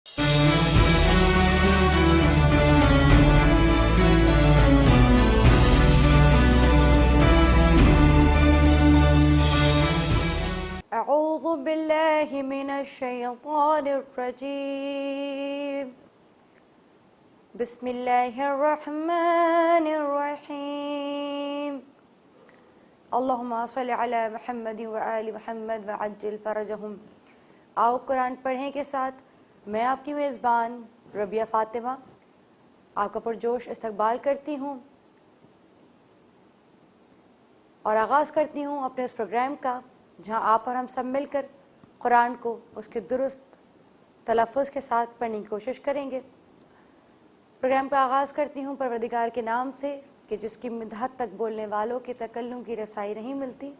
اعوذ باللہ من الشیطان الرجیم بسم اللہ الرحمن الرحیم اللہم صلی علی محمد وآل محمد وعجل فرجہم۔ آؤ قرآن پڑھیں کے ساتھ میں آپ کی میزبان ربیہ فاطمہ آپ کا پرجوش استقبال کرتی ہوں اور آغاز کرتی ہوں اپنے اس پروگرام کا جہاں آپ اور ہم سب مل کر قرآن کو اس کے درست تلفظ کے ساتھ پڑھنے کی کوشش کریں گے۔ پروگرام کا آغاز کرتی ہوں پروردگار کے نام سے کہ جس کی مدحت تک بولنے والوں کی تکلم کی رسائی نہیں ملتی،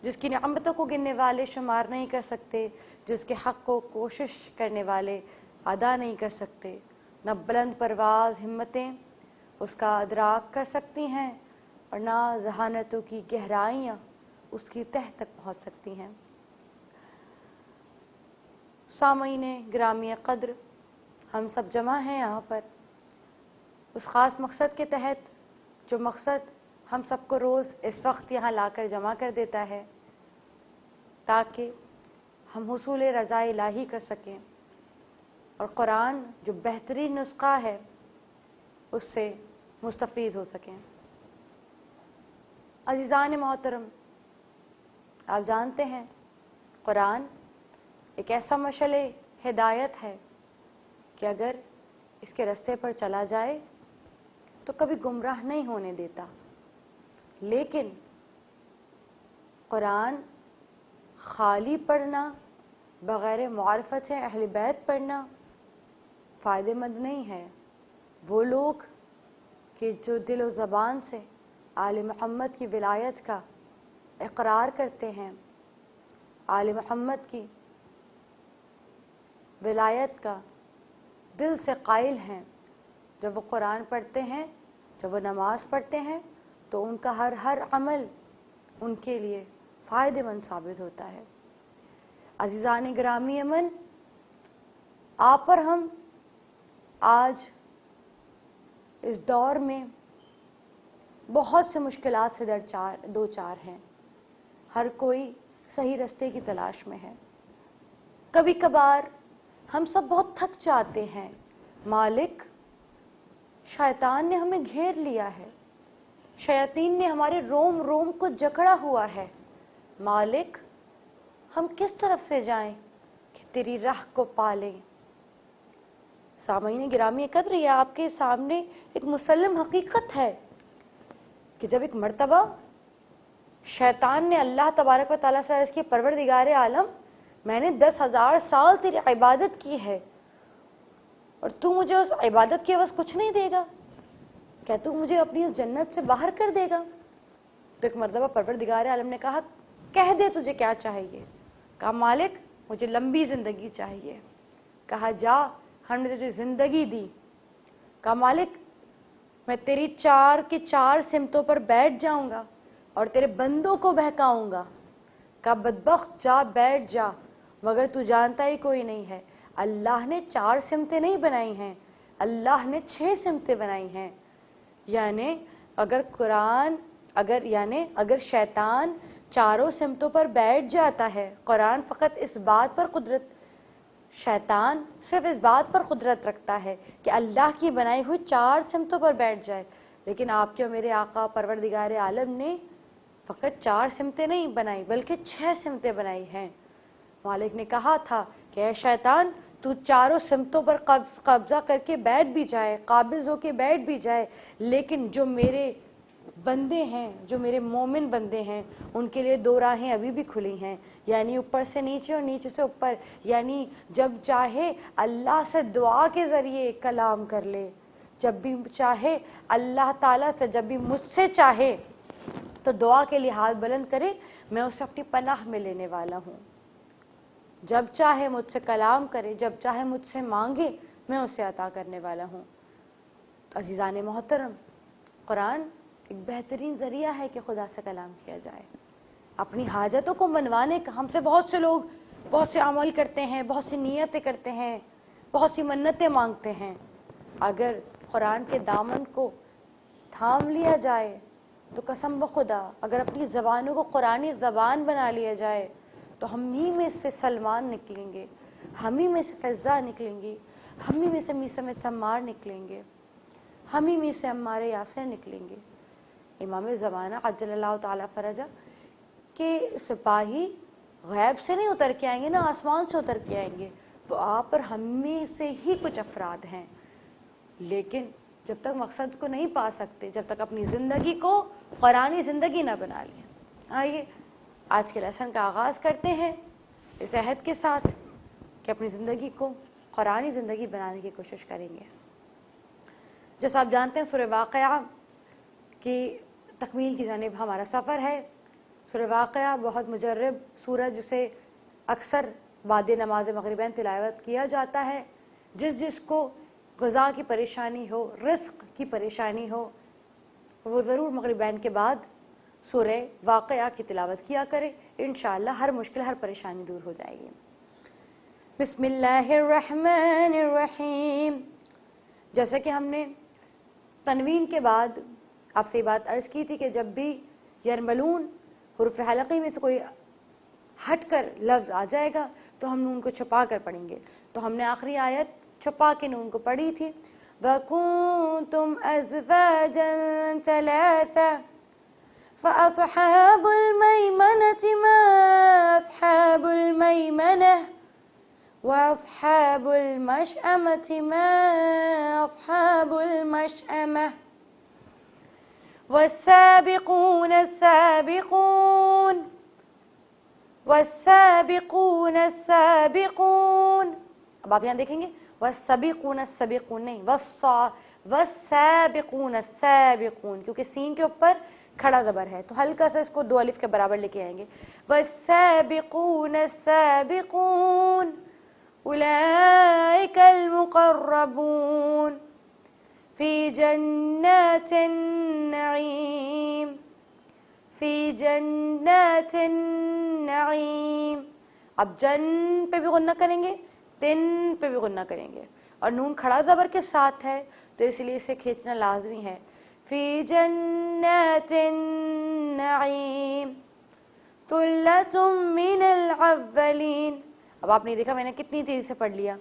جس کی نعمتوں کو گننے والے شمار نہیں کر سکتے، جس کے حق کو کوشش کرنے والے ادا نہیں کر سکتے، نہ بلند پرواز ہمتیں اس کا ادراک کر سکتی ہیں اور نہ ذہانتوں کی گہرائیاں اس کی تہ تک پہنچ سکتی ہیں۔ سامعین گرامی قدر، ہم سب جمع ہیں یہاں پر اس خاص مقصد کے تحت جو مقصد ہم سب کو روز اس وقت یہاں لا کر جمع کر دیتا ہے تاکہ ہم حصول رضا الہی کر سکیں اور قرآن جو بہترین نسخہ ہے اس سے مستفید ہو سکیں۔ عزیزان محترم، آپ جانتے ہیں قرآن ایک ایسا مشعل ہدایت ہے کہ اگر اس کے رستے پر چلا جائے تو کبھی گمراہ نہیں ہونے دیتا، لیکن قرآن خالی پڑھنا، بغیر معرفت اہل بیت پڑھنا فائدہ مند نہیں ہے۔ وہ لوگ کہ جو دل و زبان سے آل محمد کی ولایت کا اقرار کرتے ہیں، آل محمد کی ولایت کا دل سے قائل ہیں، جب وہ قرآن پڑھتے ہیں، جب وہ نماز پڑھتے ہیں تو ان کا ہر عمل ان کے لیے فائدہ مند ثابت ہوتا ہے۔ عزیزان گرامی امن، آپ اور ہم آج اس دور میں بہت سے مشکلات سے دو چار ہیں۔ ہر کوئی صحیح رستے کی تلاش میں ہے۔ کبھی کبھار ہم سب بہت تھک جاتے ہیں، مالک شیطان نے ہمیں گھیر لیا ہے، شیاطین نے ہمارے روم روم کو جکڑا ہوا ہے، مالک ہم کس طرف سے جائیں کہ تیری راہ کو پالیں۔ سامعین گرامی قدر، یہ آپ کے سامنے ایک مسلم حقیقت ہے کہ جب ایک مرتبہ شیطان نے اللہ تبارک و تعالیٰ سے عرض کی، پروردگار عالم، میں نے 10,000 سال تیری عبادت کی ہے اور تو مجھے اس عبادت کے عوض کچھ نہیں دے گا، کیا تو مجھے اپنی اس جنت سے باہر کر دے گا؟ تو ایک مرتبہ پروردگار عالم نے کہا، کہہ دے تجھے کیا چاہیے۔ کہا مالک مجھے لمبی زندگی چاہیے۔ کہا جا، ہم نے تجھے زندگی دی۔ کہا مالک میں تیری 4 کی 4 سمتوں پر بیٹھ جاؤں گا اور تیرے بندوں کو بہکاؤں گا۔ کہا بدبخت جا، بیٹھ جا، مگر تو جانتا ہی کوئی نہیں ہے اللہ نے 4 سمتیں نہیں بنائی ہیں، اللہ نے 6 سمتیں بنائی ہیں۔ یعنی اگر شیطان 4 سمتوں پر بیٹھ جاتا ہے، قرآن فقط اس بات پر شیطان صرف اس بات پر قدرت رکھتا ہے کہ اللہ کی بنائی ہوئی 4 سمتوں پر بیٹھ جائے، لیکن آپ کے اور میرے آقا پروردگار عالم نے فقط 4 سمتیں نہیں بنائی بلکہ 6 سمتیں بنائی ہیں۔ مالک نے کہا تھا کہ اے شیطان، تو 4 سمتوں پر قبضہ کر کے بیٹھ بھی جائے، قابض ہو کے بیٹھ بھی جائے، لیکن جو میرے بندے ہیں، جو میرے مومن بندے ہیں، ان کے لیے 2 راہیں ابھی بھی کھلی ہیں، یعنی اوپر سے نیچے اور نیچے سے اوپر، یعنی جب چاہے اللہ سے دعا کے ذریعے کلام کر لے، جب بھی چاہے اللہ تعالیٰ سے، جب بھی مجھ سے چاہے تو دعا کے لیے ہاتھ بلند کرے، میں اسے اپنی پناہ میں لینے والا ہوں۔ جب چاہے مجھ سے کلام کرے، جب چاہے مجھ سے مانگے، میں اسے عطا کرنے والا ہوں۔ تو عزیزان محترم، قرآن ایک بہترین ذریعہ ہے کہ خدا سے کلام کیا جائے، اپنی حاجتوں کو منوانے کا۔ ہم سے بہت سے لوگ بہت سے عمل کرتے ہیں، بہت سی نیتیں کرتے ہیں، بہت سی منتیں مانگتے ہیں. اگر قرآن کے دامن کو تھام لیا جائے تو قسم بخدا اگر اپنی زبانوں کو قرآنی زبان بنا لیا جائے تو ہم ہی میں سے سلمان نکلیں گے, ہم ہی میں سے فضا نکلیں گی, ہم ہی میں سے میثم تمار نکلیں گے, ہم ہی میں سے عمار یاسر نکلیں گے. امام زمانہ عجل اللہ تعالیٰ فرجہ کہ سپاہی غیب سے نہیں اتر کے آئیں گے نا, آسمان سے اتر کے آئیں گے. وہ آپ اور ہم میں سے ہی کچھ افراد ہیں, لیکن جب تک مقصد کو نہیں پا سکتے, جب تک اپنی زندگی کو قرآنی زندگی نہ بنا لیں. آئیے آج کے لیسن کا آغاز کرتے ہیں اس عہد کے ساتھ کہ اپنی زندگی کو قرآنی زندگی بنانے کی کوشش کریں گے. جیسا آپ جانتے ہیں سورہ واقعہ کی تکمیل کی جانب ہمارا سفر ہے. سورہ واقعہ بہت مجرب سورہ جسے اکثر بعد نماز مغربین تلاوت کیا جاتا ہے. جس کو غذا کی پریشانی ہو, رزق کی پریشانی ہو, وہ ضرور مغربین کے بعد سورہ واقعہ کی تلاوت کیا کرے. انشاءاللہ ہر مشکل ہر پریشانی دور ہو جائے گی. بسم اللہ الرحمن الرحیم. جیسا کہ ہم نے تنوین کے بعد آپ سے یہ بات عرض کی تھی کہ جب بھی یرملون حروف حلقی میں سے کوئی ہٹ کر لفظ آ جائے گا تو ہم نون کو چھپا کر پڑھیں گے. تو ہم نے آخری آیت چھپا کے نون کو پڑھی تھی. وَكُنْتُمْ أَزْوَاجًا ثَلَاثًا فَأَصْحَابُ الْمَيْمَنَةِ مَا أَصْحَابُ الْمَيْمَنَةِ وَأَصْحَابُ الْمَشْأَمَةِ مَا أَصْحَابُ الْمَشْأَمَةِ وَالسَّابِقُونَ السَّابِقُونَ والسابقون السابقون. اب آپ یہاں دیکھیں گے والسابقون السابقون نہیں, والسابقون السابقون, کیونکہ سین کے اوپر کھڑا زبر ہے تو ہلکا سا اس کو دو الف کے برابر لے کے آئیں گے. والسابقون السابقون اولئک المقربون فی جنات النعیم فی جنات النعیم. اب جن پہ بھی غنہ کریں گے, تن پہ بھی غنہ کریں گے, اور نون کھڑا زبر کے ساتھ ہے تو اس لیے اسے کھینچنا لازمی ہے. فی جنات النعیم ثلۃ من الاولین. اب آپ نے دیکھا میں نے کتنی تیزی سے پڑھ لیا,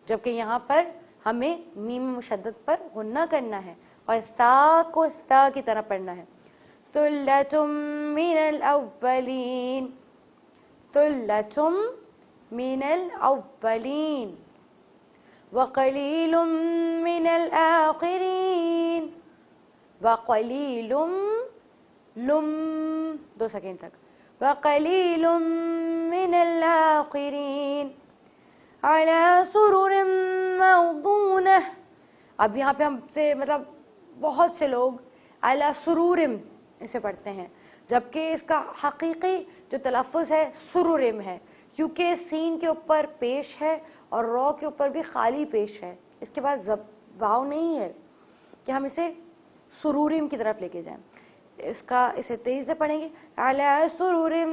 جبکہ یہاں پر ہمیں میم مشدد پر غنہ کرنا ہے اور تا کو تا کی طرح پڑھنا ہے. ثلۃ من الاولین ثلۃ من الاولین وقلیل من الآخرین وقلیل لم دو سیکنڈ تک وقلیل من الآخرین علی سرر موضونہ. اب یہاں پہ ہم سے مطلب بہت سے لوگ علی سرورم اسے پڑھتے ہیں, جبکہ اس کا حقیقی جو تلفظ ہے سرورم ہے, کیونکہ سین کے اوپر پیش ہے اور رو کے اوپر بھی خالی پیش ہے. اس کے بعد واو نہیں ہے کہ ہم اسے سرورم کی طرف لے کے جائیں. اسے تیزی سے پڑھیں گے علی سرورم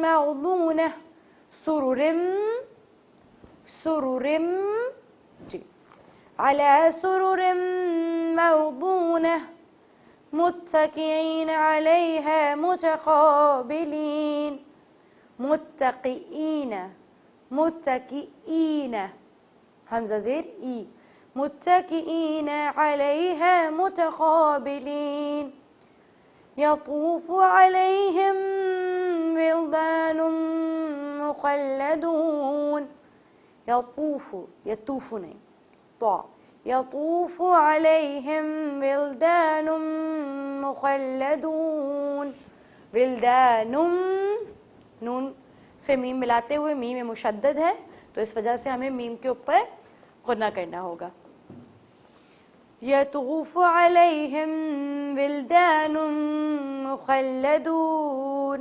موضونہ. سرورم سرورم جی علی سرورم موضونہ متکئین علیہا متقابلین. متقئین متقئین حمزہ زیر ای متکئین علیہا متقابلین. یطوف علیہم ولدان مخلدون. یطوف یطوف نہیں تو یطوف علیہم ولدان مخلدون. ولدان نون سے میم ملاتے ہوئے میم مشدد ہے تو اس وجہ سے ہمیں میم کے اوپر غنہ کرنا ہوگا. یطوف علیہم ولدان مخلدون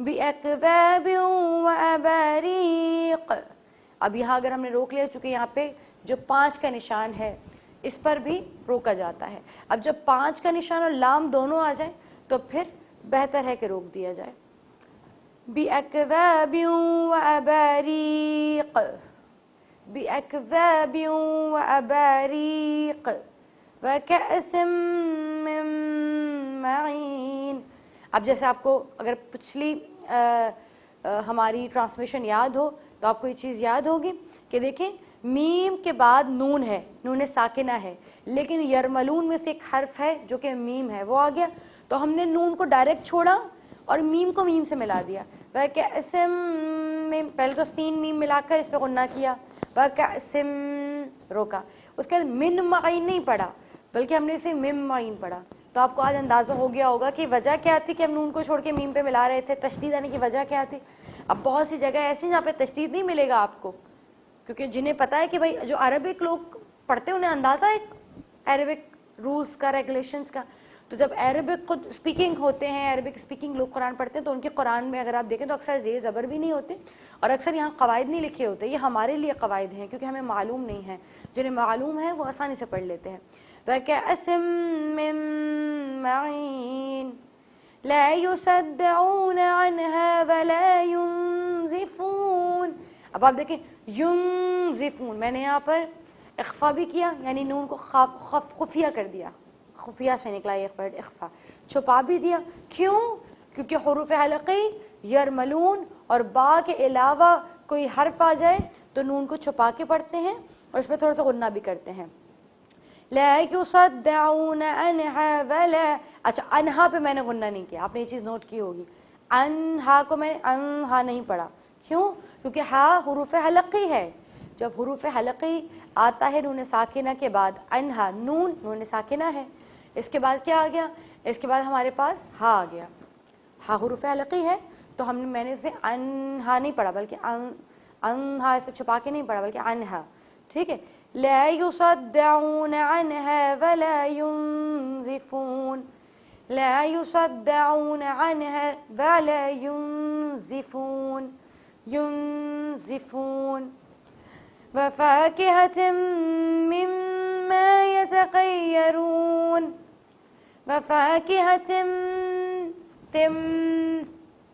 بأکواب وأباریق. اب یہاں اگر ہم نے روک لیا, چونکہ یہاں پہ جو 5 کا نشان ہے اس پر بھی روکا جاتا ہے. اب جب 5 کا نشان اور لام دونوں آ جائیں تو پھر بہتر ہے کہ روک دیا جائے. بأکواب وأباریق بِأَكْوَابٍ وَأَبَارِيقَ وَكَأْسٍ مِّن مَّعِينٍ. اب جیسے آپ کو اگر پچھلی ہماری ٹرانسمیشن یاد ہو تو آپ کو یہ چیز یاد ہوگی کہ دیکھیں میم کے بعد نون ہے، نون ساکنہ ہے، لیکن یرملون میں سے ایک حرف ہے جو کہ میم ہے، وہ آ گیا تو ہم نے نون کو ڈائریکٹ چھوڑا اور میم کو میم سے ملا دیا. وَكَأْسٍ مِّن، پہلے تو سین میم ملا کر اس پہ غنہ کیا، وَكَأْسٍ روکا، اس کے بعد من معین نہیں پڑھا بلکہ ہم نے اسے مم معین پڑھا. تو آپ کو آج اندازہ ہو گیا ہوگا کہ وجہ کیا تھی کہ ہم نون کو چھوڑ کے میم پہ ملا رہے تھے، تشدید آنے کی وجہ کیا تھی. اب بہت سی جگہ ایسی جہاں پہ تشدید نہیں ملے گا آپ کو، کیونکہ جنہیں پتہ ہے کہ بھائی جو عربک لوگ پڑھتے ہیں انہیں اندازہ ہے عربک رولز کا، ریگولیشنز کا. تو جب عربک خود اسپیکنگ ہوتے ہیں، عربک اسپیکنگ لوگ قرآن پڑھتے ہیں تو ان کے قرآن میں اگر آپ دیکھیں تو اکثر زیر زبر بھی نہیں ہوتے اور اکثر یہاں قواعد نہیں لکھے ہوتے. یہ ہمارے لیے قواعد ہیں کیونکہ ہمیں معلوم نہیں ہے، جنہیں معلوم ہے وہ آسانی سے پڑھ لیتے ہیں. وَكَأْسٍ مِّن مَّعِينٍ لَا يُصَدَّعُونَ عَنْهَا وَلَا يُنزِفُونَ. اب آپ دیکھیں يُنزِفُون، میں نے یہاں پر اخفا بھی کیا، یعنی نون کو خفیہ کر دیا، خفیہ سے نکلا ایک ورڈ اخفا. چھپا بھی دیا، کیوں؟ کیونکہ حروف حلقی یرملون اور با کے علاوہ کوئی حرف آ جائے تو نون کو چھپا کے پڑھتے ہیں اور اس پہ تھوڑا سا غنہ بھی کرتے ہیں. لا يصدعون عنها ولا، اچھا انہا پہ میں نے غنہ نہیں کیا، آپ نے یہ چیز نوٹ کی ہوگی. انہا کو میں نے انہا نہیں پڑھا، کیوں؟ کیونکہ ہا حروف حلقی ہے. جب حروف حلقی آتا ہے نون ساکنہ کے بعد انہا، نون ساکنہ ہے، اس کے بعد کیا آ گیا؟ اس کے بعد ہمارے پاس ہا آ گیا. ہا حروف حلقی ہے تو میں نے اسے انہا نہیں پڑھا بلکہ انہا اسے چھپا کے نہیں پڑھا بلکہ انہا. ٹھیک ہے. لا يصدعون عنها ولا ينزفون، لا يصدعون عنها ولا ينزفون، ينزفون. وفاكهة مما يتخيرون، وفاكهة تم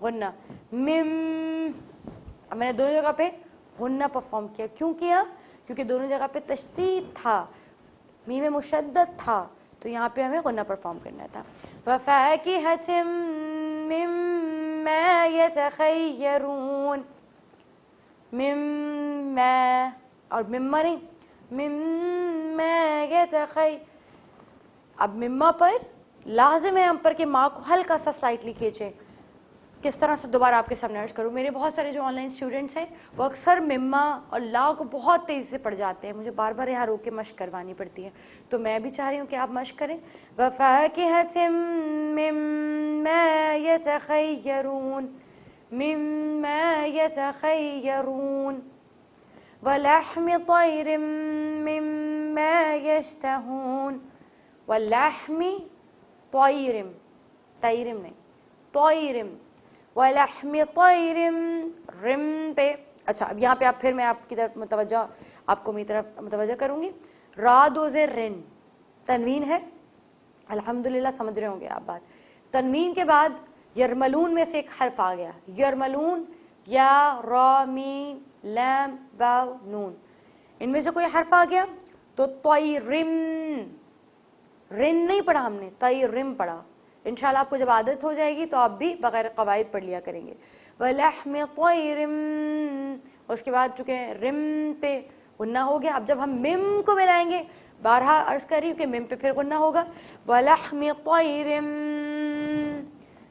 غنہ مم. اب میں نے دونوں جگہ پہ غنہ پرفارم کیا، کیوں کیا؟ کیونکہ دونوں جگہ پہ تشدید تھا، میم مشدد تھا تو یہاں پہ ہمیں غنہ پرفارم کرنا تھا. وَفَاكِهَةٍ مِّمَّا يَتَخَيَّرُونَ، مِمَّا اور مما نہیں، مِمَّا يَتَخَيَّرُونَ. اب مما پر لازم ہے ہم پر کہ ماں کو ہلکا سا سلائٹلی کھینچیں. کس طرح سے دوبارہ آپ کے سامنے عرض کروں، میرے بہت سارے جو آن لائن اسٹوڈنٹس ہیں وہ اکثر مما اور لا کو بہت تیزی سے پڑھ جاتے ہیں، مجھے بار بار یہاں روک کے مشق کروانی پڑتی ہے، تو میں بھی چاہ رہی ہوں کہ آپ مشق کریں. وَفَاكِهَةٍ مِّمَّا يَتَخَيَّرُونَ، مِمَّا يَتَخَيَّرُونَ. وَلَحْمِ طَيْرٍ مِّمَّا يَشْتَهُونَ، وَلَحْمِ طَيْرٍ، طَيْرٍ نہیں، طَيْرٍ. وَلَحْمِ طَيْرٍ رم پہ. اچھا اب یہاں پہ آپ پھر میں آپ کی طرف متوجہ، آپ کو میری طرف متوجہ کروں گی. را دو زیر رن، تنوین ہے، الحمدللہ سمجھ رہے ہوں گے آپ بات. تنوین کے بعد یرملون میں سے ایک حرف آ گیا، یرملون، یا را میم لام واو نون، ان میں سے کوئی حرف آ گیا تو طیرم، رن نہیں پڑھا ہم نے، طیرم پڑھا. انشاءاللہ آپ کو جب عادت ہو جائے گی تو آپ بھی بغیر قواعد پڑھ لیا کریں گے. وَلَحْمِ طَيْرٍ، اس کے بعد چونکہ رم پہ غنہ ہو گیا، اب جب ہم مم کو ملائیں گے، بارہا عرض کر رہی ہوں کہ مم پہ پھر غنہ ہوگا. وَلَحْمِ طَيْرٍ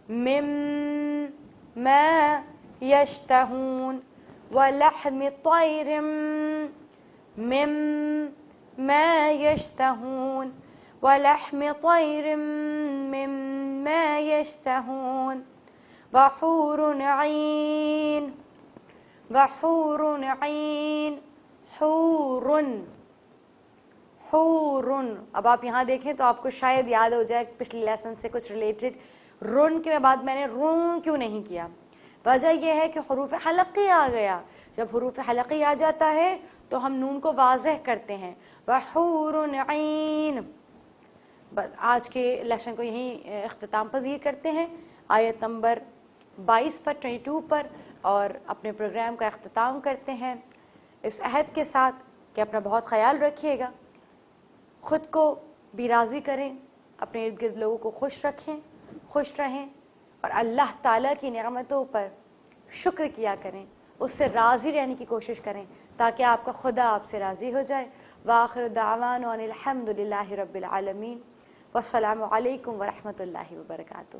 مِّمَّا يَشْتَهُونَ، وَلَحْمِ طَيْرٍ مِّمَّا يَشْتَهُونَ، وَلَحْمِ طَيْرٍ مِّمَّا يَشْتَهُونَ. وَحُورٌ عِينٌ، وَحُورٌ عِينٌ، حُورٌ، حُورٌ. اب آپ یہاں دیکھیں تو آپ کو شاید یاد ہو جائے پچھلے لیسن سے کچھ ریلیٹڈ. رن کے بعد میں نے رون کیوں نہیں کیا؟ وجہ یہ ہے کہ حروف حلقی آ گیا. جب حروف حلقی آ جاتا ہے تو ہم نون کو واضح کرتے ہیں. وَحُورٌ عِينٌ. بس آج کے لیسن کو یہیں اختتام پذیر کرتے ہیں، آیت نمبر 22 پر 22 پر، اور اپنے پروگرام کا اختتام کرتے ہیں. اس عہد کے ساتھ کہ اپنا بہت خیال رکھیے گا، خود کو بھی راضی کریں، اپنے ارد گرد لوگوں کو خوش رکھیں، خوش رہیں، اور اللہ تعالیٰ کی نعمتوں پر شکر کیا کریں، اس سے راضی رہنے کی کوشش کریں تاکہ آپ کا خدا آپ سے راضی ہو جائے۔ وآخر دعوانا ان الحمد للہ رب العالمین، والسلام علیکم ورحمۃ اللہ وبرکاتہ۔